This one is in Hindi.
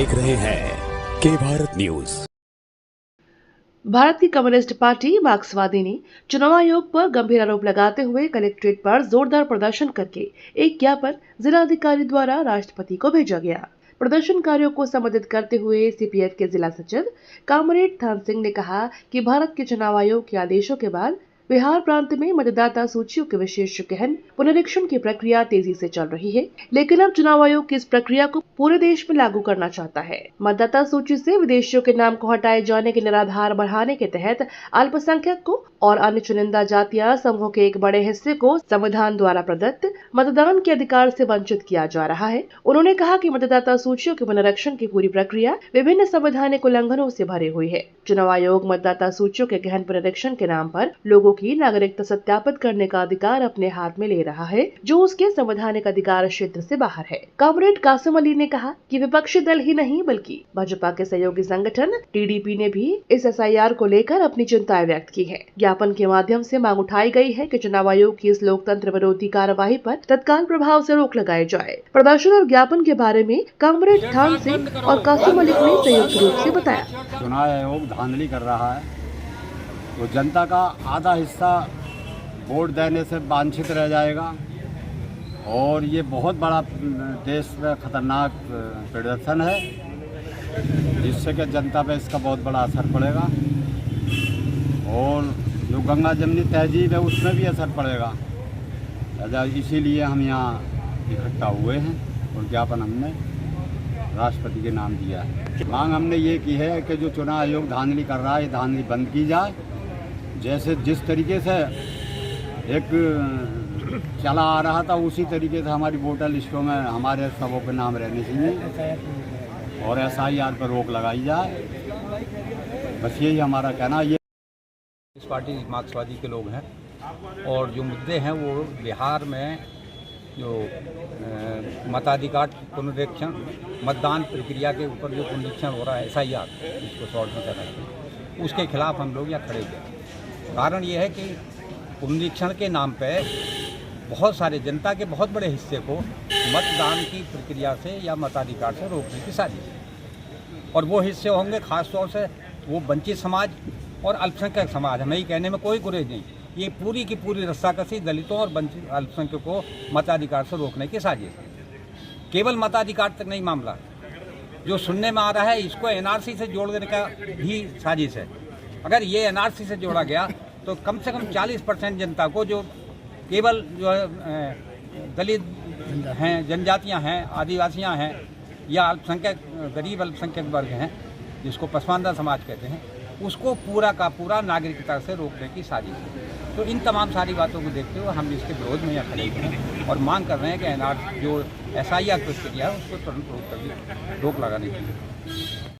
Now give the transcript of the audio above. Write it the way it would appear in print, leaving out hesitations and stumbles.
देख रहे हैं के भारत न्यूज। भारत की कम्युनिस्ट पार्टी मार्क्सवादी ने चुनाव आयोग पर गंभीर आरोप लगाते हुए कलेक्ट्रेट पर जोरदार प्रदर्शन करके एक ज्ञापन जिलाधिकारी द्वारा राष्ट्रपति को भेजा गया। प्रदर्शनकारियों को संबोधित करते हुए सीपीएफ के जिला सचिव कामरेड थान सिंह ने कहा कि भारत के चुनाव आयोग के आदेशों के बाद बिहार प्रांत में मतदाता सूचियों के विशेष गहन पुनरीक्षण की प्रक्रिया तेजी से चल रही है, लेकिन अब चुनाव आयोग की इस प्रक्रिया को पूरे देश में लागू करना चाहता है। मतदाता सूची से विदेशियों के नाम को हटाए जाने के निराधार बढ़ाने के तहत अल्पसंख्यक को और अन्य चुनिंदा जातियां समूह के एक बड़े हिस्से को संविधान द्वारा प्रदत्त मतदान के अधिकार से वंचित किया जा रहा है। उन्होंने कहा कि मतदाता सूचियों के पुनरीक्षण की पूरी प्रक्रिया विभिन्न संवैधानिक उल्लंघनों से भरी हुई है। चुनाव आयोग मतदाता सूचियों के गहन पुनरीक्षण के नाम पर लोगों की नागरिकता सत्यापित करने का अधिकार अपने हाथ में ले रहा है, जो उसके संवैधानिक अधिकार क्षेत्र से बाहर है। कॉमरेड कासिम अली ने कहा कि विपक्षी दल ही नहीं बल्कि भाजपा के सहयोगी संगठन टीडीपी ने भी इस एसआईआर को लेकर अपनी चिंताएं व्यक्त की है। ज्ञापन के माध्यम से मांग उठाई गई है कि चुनाव आयोग की इस लोकतंत्र विरोधी कार्यवाही पर तत्काल प्रभाव से रोक लगाई जाए। प्रदर्शन और ज्ञापन के बारे में कॉमरेड थान सिंह और कासिम मलिक ने संयुक्त रूप से बताया। चुनाव आयोग धांधली कर रहा है, तो जनता का आधा हिस्सा वोट देने से वांछित रह जाएगा और ये बहुत बड़ा देश में खतरनाक प्रदर्शन है, जिससे कि जनता पे इसका बहुत बड़ा असर पड़ेगा और जो गंगा जमनी तहजीब है उसमें भी असर पड़ेगा। इसीलिए हम यहाँ इकट्ठा हुए हैं और ज्ञापन हमने राष्ट्रपति के नाम दिया है। मांग हमने ये की है कि जो चुनाव आयोग धांधली कर रहा है, ये धांधली बंद की जाए। जैसे जिस तरीके से एक चला आ रहा था उसी तरीके से हमारी वोटर लिस्टों में हमारे सबों के नाम रहने चाहिए और एसआईआर पर रोक लगाई जाए। बस यही हमारा कहना है। इस पार्टी मार्क्सवादी के लोग हैं और जो मुद्दे हैं वो बिहार में जो मताधिकार पुनरीक्षण मतदान प्रक्रिया के ऊपर जो पुनरीक्षण हो रहा है एसआईआर, इसको शॉर्ट में कहते हैं, उसके खिलाफ हम लोग यहाँ खड़े हुए। कारण ये है कि पुनरीक्षण के नाम पे बहुत सारे जनता के बहुत बड़े हिस्से को मतदान की प्रक्रिया से या मताधिकार से रोकने की साजिश है और वो हिस्से होंगे खास तौर से वो वंचित समाज और अल्पसंख्यक समाज। हमें ये कहने में कोई गुरेज नहीं, ये पूरी की पूरी रस्साकसी दलितों और वंचित अल्पसंख्यकों को मताधिकार से रोकने की साजिश है। केवल मताधिकार तक नहीं मामला, जो सुनने में आ रहा है इसको एनआरसी से जोड़ देने का भी साजिश है। अगर ये एनआरसी से जोड़ा गया तो कम से कम 40% जनता को, जो केवल जो दलित हैं, जनजातियां हैं, आदिवासियां हैं या अल्पसंख्यक गरीब अल्पसंख्यक वर्ग हैं जिसको पसमानदा समाज कहते हैं, उसको पूरा का पूरा नागरिकता से रोकने की साजिश है। तो इन तमाम सारी बातों को देखते हुए हम इसके विरोध में यहाँ खड़े हुए हैं और मांग कर रहे हैं कि एनआरसी जो एसआईआर प्रक्रिया है उसको तुरंत रोक लगाने की।